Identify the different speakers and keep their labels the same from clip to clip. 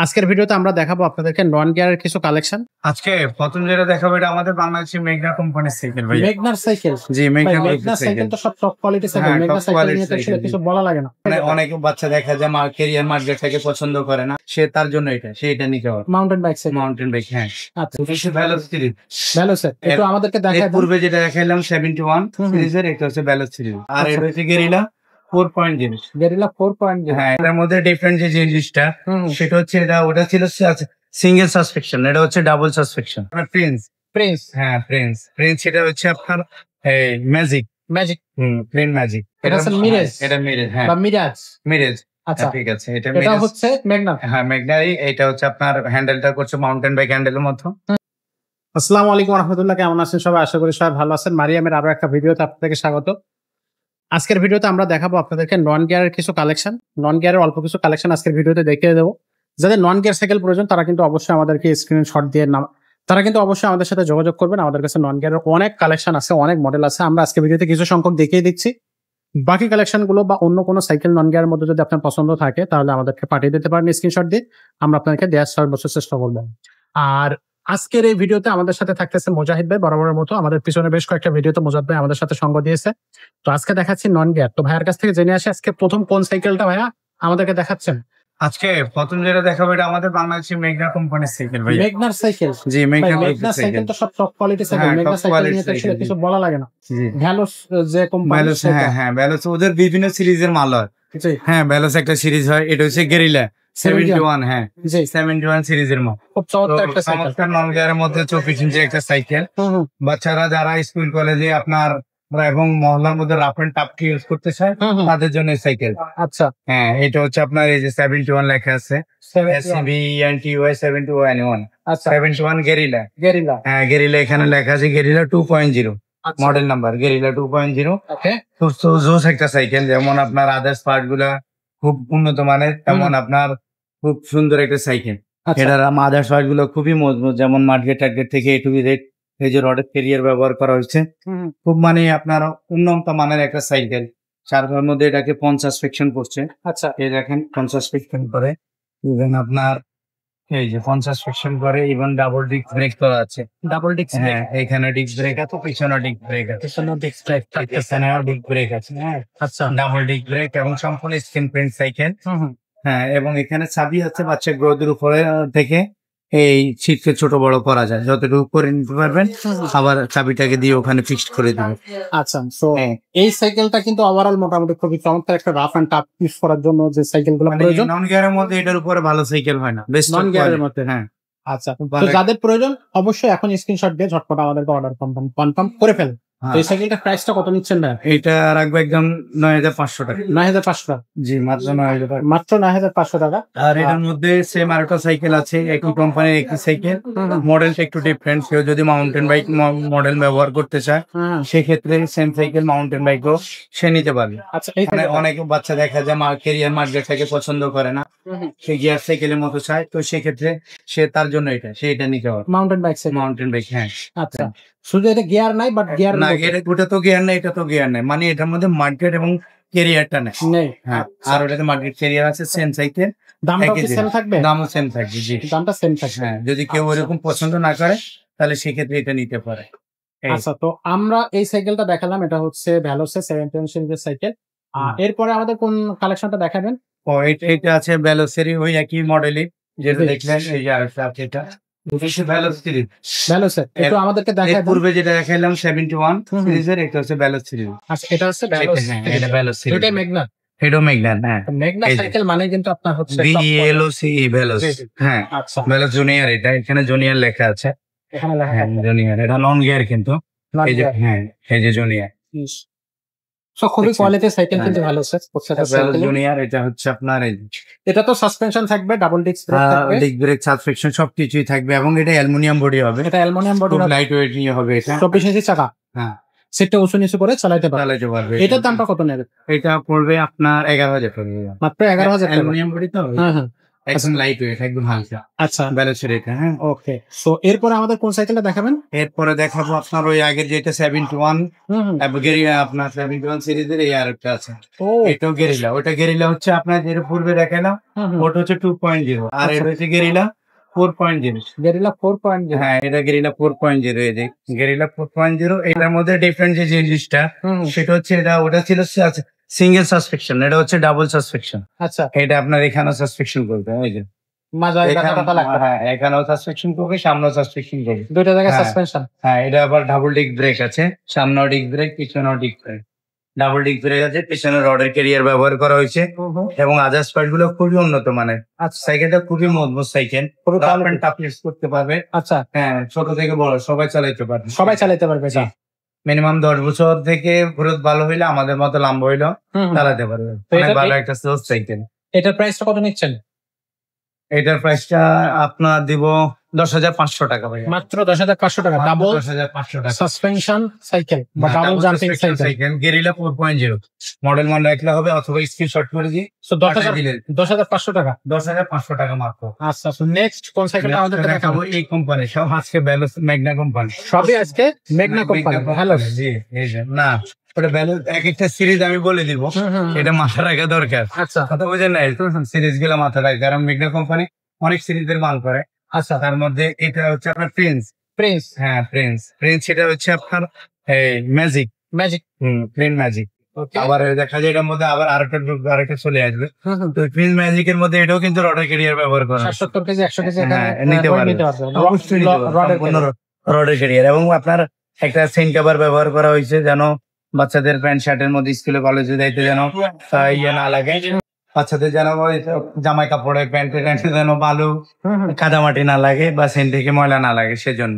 Speaker 1: আজকের ভিডিওতে আমরা দেখাবো আপনাদেরকে নন গিয়ারের কিছু কালেকশন।
Speaker 2: আজকে প্রথম যেটা দেখাবো এটা আমাদের বাংলাদেশি মেঘনা কোম্পানির সাইকেল ভাই।
Speaker 1: মেঘনার সাইকেল?
Speaker 2: জি,
Speaker 1: মেঘনার সাইকেল তো সব টপ কোয়ালিটি সাইকেল।
Speaker 2: হ্যাঁ,
Speaker 1: মেঘনার
Speaker 2: top
Speaker 1: সাইকেল
Speaker 2: quality
Speaker 1: নিয়ে তো
Speaker 2: cycle,
Speaker 1: কিছু বলা লাগে না।
Speaker 2: অনেক বাচ্চা দেখা যায় কেরিয়ার মার্কেট থেকে পছন্দ করে না, সে তার জন্য এটা নিতে হবে।
Speaker 1: Mountain bike cycle,
Speaker 2: mountain bike, হ্যাঁ।
Speaker 1: আচ্ছা,
Speaker 2: এটা ভ্যালোস সিরিজ।
Speaker 1: ভ্যালোস একটু আমাদেরকে দেখায় দেন।
Speaker 2: পূর্বে যেটা দেখাইলাম 71 সিরিজের, এটা হচ্ছে ভ্যালোস সিরিজ। আর এটা হচ্ছে গেরিলা 4.0।
Speaker 1: গেরিলা 4.0।
Speaker 2: হ্যাঁ, এটার মধ্যে ডিফারেন্ট যে জিনিসটা সেটা হচ্ছে ওটা ছিল সিঙ্গেল সাসপেকশন, এটা হচ্ছে ডাবল সাসপেকশন। প্রিন্স
Speaker 1: প্রিন্স,
Speaker 2: হ্যাঁ প্রিন্স সেটা হচ্ছে আপনার ম্যাজিক প্রিন্ট ম্যাজিক।
Speaker 1: এটা হচ্ছে মিরাজ,
Speaker 2: এটা মিরাজ, হ্যাঁ
Speaker 1: বা মিরাজ।
Speaker 2: আচ্ছা, ঠিক আছে, এটা
Speaker 1: হচ্ছে মেঘনা।
Speaker 2: হ্যাঁ, মেঘনারই। এটা হচ্ছে আপনার হ্যান্ডেলটা করছে মাউন্টেন বাইক হ্যান্ডেলের মতো।
Speaker 1: আসসালামু আলাইকুম রাহমাতুল্লাহ, কেমন আছেন সবাই? আশা করি সবাই ভালো আছেন। মারিয়ামের আরো একটা ভিডিওতে আপনাদেরকে স্বাগত। আজকের ভিডিওতে আমরা দেখাবো আপনাদেরকে নন গিয়ারের কিছু কালেকশন। নন গিয়ারের অল্প কিছু কালেকশন আজকের ভিডিওতে দেখিয়ে দেবো। যাদের নন গিয়ার সাইকেল প্রয়োজন তারা কিন্তু অবশ্যই আমাদেরকে স্ক্রিনশট দিয়ে তারা কিন্তু অবশ্যই আমাদের সাথে যোগাযোগ করবেন। আমাদের কাছে নন গিয়ারের অনেক কালেকশন আছে, অনেক মডেল আছে। আমরা আজকে ভিডিওতে কিছু সংখ্যক দেখিয়ে দিচ্ছি। বাকি কালেকশনগুলো বা অন্য কোনো সাইকেল নন গিয়ারের মধ্যে যদি আপনার পছন্দ থাকে তাহলে আমাদেরকে পাঠিয়ে দিতে পারেন স্ক্রিনশট দিয়ে, আমরা আপনাকে দেওয়ার সর্বোচ্চ চেষ্টা করবো। আর আজকের এই ভিডিওতে আমাদের সাথে থাকতেছে মুজাহিদ ভাই। বরাবরের মতো আমাদের পিছনে বেশ কয়েকটা ভিডিওতে মুজাহিদ ভাই আমাদের সাথে সঙ্গ দিয়েছে। তো আজকে দেখাচ্ছি নন গিয়ার। তো ভাইয়ের কাছ থেকে জেনে আসি আজকে প্রথম কোন সাইকেলটা ভাইয়া আমাদেরকে দেখাচ্ছেন?
Speaker 2: আজকে প্রথম যেটা দেখাবো এটা আমাদের বাংলাদেশি মেঘনা কোম্পানির সাইকেল ভাই।
Speaker 1: মেঘনার সাইকেল?
Speaker 2: জি,
Speaker 1: মেঘনার সাইকেল তো সব টপ কোয়ালিটি সাইকেল। মেঘনার সাইকেল নিয়ে তো কিছু বলা লাগে না। ভ্যালোস যে কোম্পানি,
Speaker 2: হ্যাঁ ভ্যালোস ওদের বিভিন্ন সিরিজের মাল হয়। হ্যাঁ, ভ্যালোস একটা সিরিজ হয়, এটা হচ্ছে গেরিলা 71। হ্যাঁ, 71 সিরিজের মাল।
Speaker 1: খুব চমৎকার একটা সাইকেল।
Speaker 2: নন গিয়ারের মধ্যে 24 ইঞ্চি একটা সাইকেল। বাচ্চারা যারা স্কুল কলেজে আপনার এবং মহল্লার মধ্যে রাফ এন্ড টাফ ইউজ করতে চায় তাদের জন্য সাইকেল।
Speaker 1: আচ্ছা,
Speaker 2: হ্যাঁ, এটা হচ্ছে আপনার এই যে 71 লেখা আছে, SCBNTY 71।
Speaker 1: আচ্ছা,
Speaker 2: 71 গেরিলা। হ্যাঁ, গেরিলা এখানে লেখা আছে গেরিলা 2.0 মডেল নাম্বার, গেরিলা 2.0। খুব জোস একটা সাইকেল। যেমন আপনার আদার্স পার্ট গুলা খুব উন্নত মানের, তেমন আপনার খুব সুন্দর একটা সাইকেল। এটার আদার্স পার্ট গুলো খুবই মজবুত, যেমন মার্কেট টার্গেট থেকে A to Z এই যে রডের ক্যারিয়ার ব্যবহার করা হয়েছে। খুব আপনার উন্নত মানের একটা সাইকেল। চারটার মধ্যে এটাকে 50 সেকশন পড়ছে।
Speaker 1: আচ্ছা,
Speaker 2: এই দেখেন 50 সেকশন করে, ইভেন আপনার এই যে 50 সেকশন করে, ইভেন ডাবল ডিস্ক ব্রেক করা আছে।
Speaker 1: Double disc?
Speaker 2: হ্যাঁ, এখানে ডিস্ক ব্রেক আছে, পিছনে ডিস্ক ব্রেক আছে, এখানেও ডিস্ক ব্রেক আছে। হ্যাঁ, আচ্ছা, ডাবল ডিস্ক ব্রেক এবং সম্পূর্ণ স্ক্রিন প্রিন্ট সাইকেল। হ্যাঁ, এবং এখানে চাবি আছে বাচ্চা গ্রোথের উপরে থেকে এই সিটকে ছোট বড় করা যায়, যতটুকু করে নিতে পারবেন, আবার চাবিটাকে দিয়ে ওখানে ফিক্সড করে দিবেন।
Speaker 1: আচ্ছা, তো এই সাইকেলটা কিন্তু ওভারঅল মোটামুটি খুবই চমৎকার একটা রাফ এন্ড টাফ ইউজ করার জন্য যে সাইকেলগুলো প্রয়োজন।
Speaker 2: নন গিয়ারের মধ্যে এটার উপরে ভালো সাইকেল হয় না, বেস্ট
Speaker 1: নন গিয়ারের মধ্যে।
Speaker 2: হ্যাঁ,
Speaker 1: আচ্ছা, তো যাদের প্রয়োজন অবশ্যই এখন স্ক্রিনশট দিয়ে ঝটপট আমাদেরকে অর্ডার কনফার্ম করে ফেলেন। তো এই সাইকেলটা প্রাইসটা কত নিচ্ছেন না?
Speaker 2: এটা রাখবো একদম 9500 টাকা।
Speaker 1: 9500 টাকা?
Speaker 2: জি, মাত্র 9000 টাকা।
Speaker 1: মাত্র 9500 টাকা।
Speaker 2: আর এটার মধ্যে সেম আরেকটা সাইকেল আছে, একই কোম্পানির একই সাইকেল, মডেলটা একটু ডিফারেন্ট। কেউ যদি মাউন্টেন বাইক মডেল ব্যবহার করতে চায় সেক্ষেত্রে সেম সাইকেল মাউন্টেন বাইকও সে নিতে পারবে।
Speaker 1: আচ্ছা,
Speaker 2: অনেক বাচ্চা দেখা যায় কেরিয়ার মার্কেট থেকে পছন্দ করে না, সে গিয়ার সাইকেলের মতো চায়, তো সেক্ষেত্রে সে তার জন্য এটা নিতে হবে,
Speaker 1: mountain bike cycle.
Speaker 2: Mountain bike, হ্যাঁ।
Speaker 1: আচ্ছা, শুধু এটা গিয়ার নাই, বাট গিয়ার
Speaker 2: না, ওটা তো গিয়ার নাই, এটা তো গিয়ার নাই, মানে এটার মধ্যে মার্কেট এবং ক্যারিয়ারটা নেই। হ্যাঁ, আর ওটাতে মার্কেট ক্যারিয়ার আছে, সেম সাইকেল।
Speaker 1: দামটা কি সেম থাকবে?
Speaker 2: দামও সেম থাকবে, জি,
Speaker 1: দামটা সেম থাকবে।
Speaker 2: হ্যাঁ, যদি কেউ এরকম পছন্দ না করে তাহলে সেক্ষেত্রে এটা নিতে পারে।
Speaker 1: আচ্ছা, তো আমরা এই সাইকেলটা দেখালাম, এটা হচ্ছে ভ্যালোসের 71 সিরিজের সাইকেল। এরপরে আমাদের কোন কালেকশনটা দেখাবেন?
Speaker 2: এটা আছে ভ্যালোসেরই ওই একই মডেলই যেটা দেখলেন, এই যে আরেকটা আছে, এটা ভ্যালোস সিরিজ।
Speaker 1: ভ্যালোসের একটু আমাদেরকে দেখাই।
Speaker 2: পূর্বে যেটা দেখাইলাম 71 সিরিজের, এটা হচ্ছে ভ্যালোস সিরিজ।
Speaker 1: আচ্ছা, এটা হচ্ছে ভ্যালোস।
Speaker 2: এটা ভ্যালোস সিরিজ,
Speaker 1: এটা মেঘনা।
Speaker 2: এটা মেঘনা। হ্যাঁ,
Speaker 1: মেঘনা সাইকেল মানে কিন্তু আপনার হচ্ছে
Speaker 2: VLOC ভ্যালোস। হ্যাঁ,
Speaker 1: আচ্ছা,
Speaker 2: ভ্যালোস জুনিয়র। এটা এখানে জুনিয়র লেখা আছে,
Speaker 1: এখানে লেখা আছে
Speaker 2: জুনিয়র। এটা নন গিয়ার কিন্তু, এই যে, হ্যাঁ, এই যে জুনিয়র।
Speaker 1: সো খুবই কোয়ালিটির সাইকেল কিন্তু ভ্যালোসের।
Speaker 2: ভ্যালোস জুনিয়র। এটা হচ্ছে আপনার
Speaker 1: এটা তো সাসপেনশন থাকবে, ডাবল ডিস্ক ব্রেক থাকবে,
Speaker 2: ডিস্ক ব্রেক, সাসপেনশন সবকিছুই থাকবে, এবং এটা অ্যালুমিনিয়াম বডি হবে।
Speaker 1: এটা অ্যালুমিনিয়াম বডি,
Speaker 2: লাইট ওয়েট নিয়ে হবে। এটা
Speaker 1: 24 ইঞ্চি চাকা।
Speaker 2: হ্যাঁ,
Speaker 1: সিটটা উঁচু নিচু করে চালাতে পারবে। এটার দামটা কত নেবে?
Speaker 2: এটা পড়বে আপনার 11000 টাকা।
Speaker 1: মাত্র 11000 টাকা।
Speaker 2: অ্যালুমিনিয়াম বডি তো।
Speaker 1: হ্যাঁ, হ্যাঁ,
Speaker 2: একদম লাইট ওয়েট, একদম হালকা।
Speaker 1: আচ্ছা,
Speaker 2: ব্যালেন্সের এটা। হ্যাঁ,
Speaker 1: ওকে। সো এরপরে আমাদের কোন সাইকেলটা দেখাবেন?
Speaker 2: এরপরে দেখাবো আপনার ওই আগের যেটা 71
Speaker 1: হুম।
Speaker 2: গেরিলা, আপনার 71 সিরিজের এই আরেকটা আছে,
Speaker 1: ও,
Speaker 2: এটাও গেরিলা। ওটা গেরিলা হচ্ছে আপনার যেটা পূর্বে দেখালাম,
Speaker 1: হুম।
Speaker 2: ওটা হচ্ছে 2.0, আর
Speaker 1: আচ্ছা।
Speaker 2: এটা হচ্ছে গেরিলা 4.0।
Speaker 1: গেরিলা 4.0।
Speaker 2: হ্যাঁ, এটা গেরিলা 4.0। এই যে গেরিলা 4.0, এটার মধ্যে ডিফারেন্ট যে জিনিসটা সেটা হচ্ছে ওটা ছিল সিঙ্গেল সাসপেকশন, এটা হচ্ছে ডাবল সাসপেকশন।
Speaker 1: আচ্ছা,
Speaker 2: এটা আপনার এখানেও সাসপেকশন করবে, এই যে হ্যাঁ, এখানেও সাসপেকশন করবে, সামনেও সাসপেকশন করবে,
Speaker 1: দুইটা জায়গায়
Speaker 2: হ্যাঁ।
Speaker 1: সাসপেনশন।
Speaker 2: হ্যাঁ, এটা আবার ডাবল ডিস্ক ব্রেক আছে, সামনেও ডিস্ক ব্রেক, পিছনেও disc brake. Double disc brake আছে, পিছনে রডের ক্যারিয়ার ব্যবহার করা হয়েছে, এবং আদার্স পার্ট গুলো খুবই উন্নত মানের।
Speaker 1: আচ্ছা,
Speaker 2: সাইকেলটা খুবই মজবুত সাইকেল,
Speaker 1: খুবই
Speaker 2: tough
Speaker 1: quality।
Speaker 2: And tough use করতে পারবে।
Speaker 1: আচ্ছা,
Speaker 2: হ্যাঁ, ছোট থেকে বড় সবাই চালাইতে পারবে,
Speaker 1: সবাই চালাতে পারবে এটা।
Speaker 2: মিনিমাম 10 বছর থেকে গ্রোথ ভালো হইলে, আমাদের মতো লম্বা হইলেও চালাতে পারবে।
Speaker 1: তো
Speaker 2: অনেক
Speaker 1: এটা-
Speaker 2: ভালো একটা সোর্স সাইকেল।
Speaker 1: এটার প্রাইসটা কত নিচ্ছেন?
Speaker 2: এটার প্রাইসটা আপনার দিব 10,500 টাকা ভাই,
Speaker 1: মাত্র 10,500 টাকা। ডাবল
Speaker 2: 10,500 টাকা।
Speaker 1: সাসপেনশন সাইকেল বা double
Speaker 2: Double
Speaker 1: jumping
Speaker 2: suspension
Speaker 1: cycle.
Speaker 2: cycle, guerrilla 4.0 model মান রাখলে হবে, অথবা স্ক্রিনশট করে দিই,
Speaker 1: সো 10,500 টাকা।
Speaker 2: 10,500 টাকা মাত্র।
Speaker 1: আচ্ছা, সো নেক্সট কোন সাইকেলটা আমাদেরকে দেখাবো?
Speaker 2: এই কোম্পানি সব আজকে ব্যালেন্স ম্যাগনা কোম্পানি,
Speaker 1: সবই আজকে মেঘনা কোম্পানি। হ্যালো,
Speaker 2: জি, এই যে না, ওটা ব্যালেন্স এক একটা সিরিজ আমি বলে দিব, এটা মাথা রাখা দরকার।
Speaker 1: আচ্ছা,
Speaker 2: কথা বুঝেন না, সিরিজ গুলো মাথা রাখে, কারণ মেঘনা কোম্পানি অনেক সিরিজের মাল করে।
Speaker 1: আচ্ছা।
Speaker 2: তার মধ্যে এটা হচ্ছে আপনার প্রিন্স।
Speaker 1: প্রিন্স।
Speaker 2: হ্যাঁ, প্রিন্স সেটা হচ্ছে আপনার magic.
Speaker 1: Magic.
Speaker 2: Print magic.
Speaker 1: Okay.
Speaker 2: আবার দেখা যায় এটার মধ্যে আবার আরেকটা চলে আসবে। তো প্রিন্স ম্যাজিকের মধ্যে এটাও কিন্তু রডের ক্যারিয়ার ব্যবহার করা হয়।
Speaker 1: 70 কেজি 100 কেজি
Speaker 2: হ্যাঁ, নিতে পারবে। অবশ্যই নিতে পারবে।
Speaker 1: রডের
Speaker 2: সম্পূর্ণ রডের ক্যারিয়ার, এবং আপনার একটা সেন কভার ব্যবহার করা হয়েছে, যেন বাচ্চাদের প্যান্ট শার্টের মধ্যে স্কুলে কলেজে যাইতে যেন ইয়ে না লাগে, বাচ্চাদের যেন ওই জামাই কাপড়ে প্যান্টে যেন বালু কাদামাটি না লাগে, বা সেন থেকে ময়লা না লাগে, সেজন্য।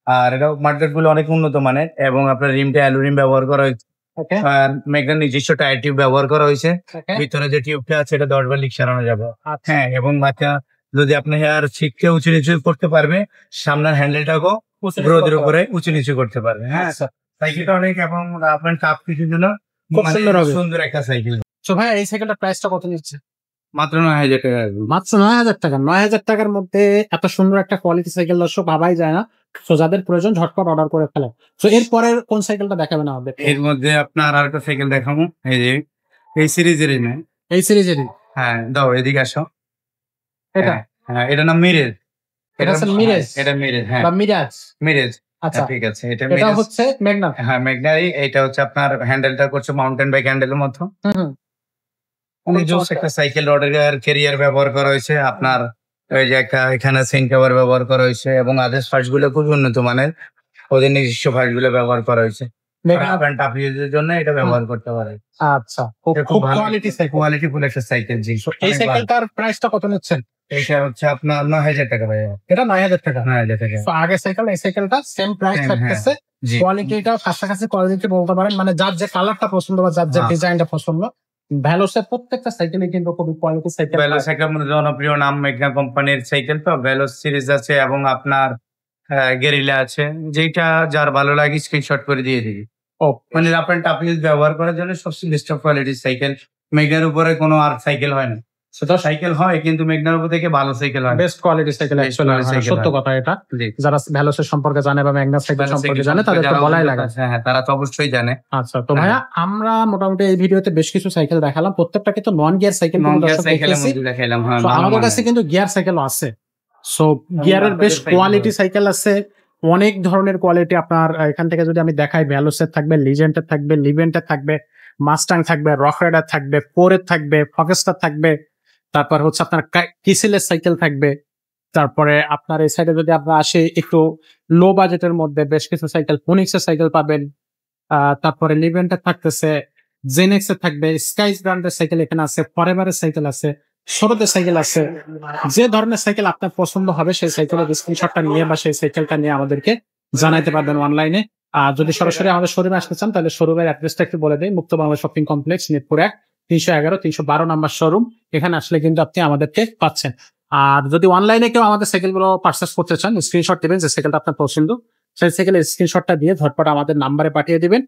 Speaker 2: আর এটা মার্কেট গুলো অনেক উন্নত মানের, এবং আপনার রিমটা অ্যালুমিনিয়াম ব্যবহার করা হয়েছে,
Speaker 1: ওকে।
Speaker 2: আর মেঘনার নিজস্ব টায়ার টিউব ব্যবহার করা হয়েছে।
Speaker 1: ওকে।
Speaker 2: ভিতরে যে টিউবটা আছে এটা 10 বার লিক সারানো যাবে।
Speaker 1: আচ্ছা।
Speaker 2: হ্যাঁ, এবং বাচ্চা যদি আপনি আর শিখতে উঁচু নিচু করতে পারবে, সামনের হ্যান্ডেলটাকেও রোদের উপরে উঁচু নিচু করতে পারবে। হ্যাঁ,
Speaker 1: আচ্ছা।
Speaker 2: সাইকেলটা অনেক, এবং আপনার কাপ কিছুর জন্য
Speaker 1: খুব সুন্দর হবে।
Speaker 2: সুন্দর একটা সাইকেল।
Speaker 1: তো ভাই, এই সাইকেলটার প্রাইসটা কত নিচ্ছে?
Speaker 2: মাত্র 9,000 টাকা।
Speaker 1: মাত্র 9,000 টাকা। 9,000 টাকার মধ্যে এত সুন্দর একটা কোয়ালিটি সাইকেল দর্শক ভাবাই যায় না। তো যাদের প্রয়োজন ঝটপট অর্ডার করে ফেলে। তো এরপরের কোন সাইকেলটা দেখাবেন আমাদের?
Speaker 2: এর মধ্যে আপনার আর একটা সাইকেল দেখাবো, এই যে এই সিরিজেরই না।
Speaker 1: এই সিরিজেরই?
Speaker 2: হ্যাঁ, দাও এদিকে আসো।
Speaker 1: এটা?
Speaker 2: হ্যাঁ, এটা নাম মিরেজ।
Speaker 1: এটা হচ্ছে মিরেজ?
Speaker 2: এটা মিরেজ, হ্যাঁ,
Speaker 1: বা মিরাজ?
Speaker 2: মিরেজ।
Speaker 1: আচ্ছা,
Speaker 2: ঠিক আছে, এটা
Speaker 1: এটা
Speaker 2: মিরেজ।
Speaker 1: হচ্ছে ম্যাগনা।
Speaker 2: হ্যাঁ, ম্যাগনারি। এটা হচ্ছে আপনার হ্যান্ডেলটা করছে মাউন্টেন বাইক হ্যান্ডেলের মতো। অনেক জোস একটা সাইকেল, রডের ক্যারিয়ার ব্যবহার করা হয়েছে, আপনার ওই যে একটা এখানে সেন কভার ব্যবহার করা হয়েছে, এবং আদার্স পার্টস গুলো খুব উন্নত মানের, ওদের নিজস্ব পার্টস গুলো ব্যবহার করা হয়েছে। টাফ ইউজের জন্য এটা ব্যবহার করতে পারে।
Speaker 1: আচ্ছা, খুব কোয়ালিটি সাইকেল।
Speaker 2: কোয়ালিটি ফুল একটা সাইকেল। জি,
Speaker 1: এই সাইকেলটার প্রাইসটা কত নিচ্ছেন?
Speaker 2: এটা হচ্ছে আপনার 9,000 টাকা ভাই।
Speaker 1: এটা 9,000 টাকা।
Speaker 2: 9,000 টাকা।
Speaker 1: তো আগের সাইকেল এই সাইকেলটা সেম প্রাইস
Speaker 2: Same,
Speaker 1: থাকতেছে।
Speaker 2: জি।
Speaker 1: কোয়ালিটিটা কাছাকাছি কোয়ালিটি বলতে পারেন, মানে যার যে কালারটা পছন্দ বা যার যে
Speaker 2: হ্যাঁ।
Speaker 1: ডিজাইনটা পছন্দ। ভ্যালোসের প্রত্যেকটা সাইকেলই কিন্তু খুবই কোয়ালিটি সাইকেল।
Speaker 2: ভেলোস একটা জনপ্রিয় নাম, মেঘনা কোম্পানির সাইকেল। তো ভেলোস সিরিজ আছে, এবং আপনার গেরিলা আছে, যেটা যার ভালো লাগে স্ক্রিনশট করে দিয়ে দিবি।
Speaker 1: ও,
Speaker 2: মানে রাফ এন্ড টাফ ইউজ ব্যবহার করার জন্য সবচেয়ে বেস্ট অফ কোয়ালিটির সাইকেল। মেঘনার উপরে কোনো আর সাইকেল হয় না, সেটা সাইকেল হয়, কিন্তু মেঘনার উপর থেকে ভালো সাইকেল হয়।
Speaker 1: বেস্ট কোয়ালিটি সাইকেল অ্যাকচুয়ালি সত্য কথা এটা।
Speaker 2: জি।
Speaker 1: যারা ভ্যালোসের সম্পর্কে জানে বা ম্যাগনা সাইকেল সম্পর্কে জানে তাদের তো বলাই লাগে।
Speaker 2: হ্যাঁ, তারা তো অবশ্যই জানে।
Speaker 1: আচ্ছা, তো ভাইয়া আমরা মোটামুটি এই ভিডিওতে বেশ কিছু সাইকেল দেখালাম, প্রত্যেকটা কিন্তু নন গিয়ার সাইকেল।
Speaker 2: সাইকেলের মধ্যে দেখাইলাম। হ্যাঁ,
Speaker 1: আমাদের কাছে কিন্তু গিয়ার সাইকেলও আছে। সো গিয়ারের বেশ কোয়ালিটি সাইকেল আছে, অনেক ধরনের কোয়ালিটি। আপনার এখান থেকে যদি আমি দেখাই, ভ্যালোসের থাকবে, লিজেন্ডের থাকবে, লিভেন্টের থাকবে, মাস্টাং থাকবে, রক রাইডার থাকবে, ফোরের থাকবে, ফকেস্টার থাকবে, তারপর হচ্ছে আপনার কিসেলের সাইকেল থাকবে। তারপরে আপনার এই সাইডে যদি আপনার আসে একটু লো বাজেটের মধ্যে বেশ কিছু সাইকেল, ফোনিক্সের সাইকেল পাবেন। তারপরে লিভেন্টের থাকতেছে, জেনেক্সের থাকবে, স্কাইস ব্র্যান্ডের সাইকেল এখানে আছে, ফরএভারের সাইকেল আছে, ছোটদের সাইকেল আছে। যে ধরনের সাইকেল আপনার পছন্দ হবে সেই সাইকেলের স্ক্রিনশটটা নিয়ে বা সেই সাইকেলটা নিয়ে আমাদেরকে জানাইতে পারবেন অনলাইনে। আর যদি সরাসরি আমাদের শোরুমে আসতে চান তাহলে শোরুমের অ্যাড্রেসটা একটু বলে দেয়। মুক্ত Bangla shopping complex, Mirpur 1, 311, 312 number showroom. এখানে আসলে কিন্তু আপনি আমাদেরকে পাচ্ছেন। আর যদি অনলাইনে কেউ আমাদের সাইকেলগুলো পারচেস করতে চান, স্ক্রিনশট দিবেন যে সাইকেলটা আপনার পছন্দ, সেই সাইকেলের স্ক্রিনশটটা দিয়ে ঝটপট আমাদের নাম্বারে পাঠিয়ে দিবেন।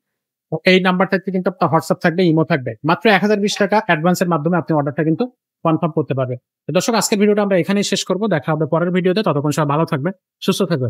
Speaker 1: এই নাম্বারটাতে কিন্তু আপনার হোয়াটসঅ্যাপ থাকবে, ইমো থাকবে। মাত্র 1,020 টাকা অ্যাডভান্সের মাধ্যমে আপনি অর্ডারটা কিন্তু কনফার্ম করতে পারবে। তো দর্শক, আজকের ভিডিওটা আমরা এখানেই শেষ করবো। দেখা হবে পরের ভিডিওতে। ততক্ষণ সবাই ভালো থাকবে, সুস্থ থাকবে।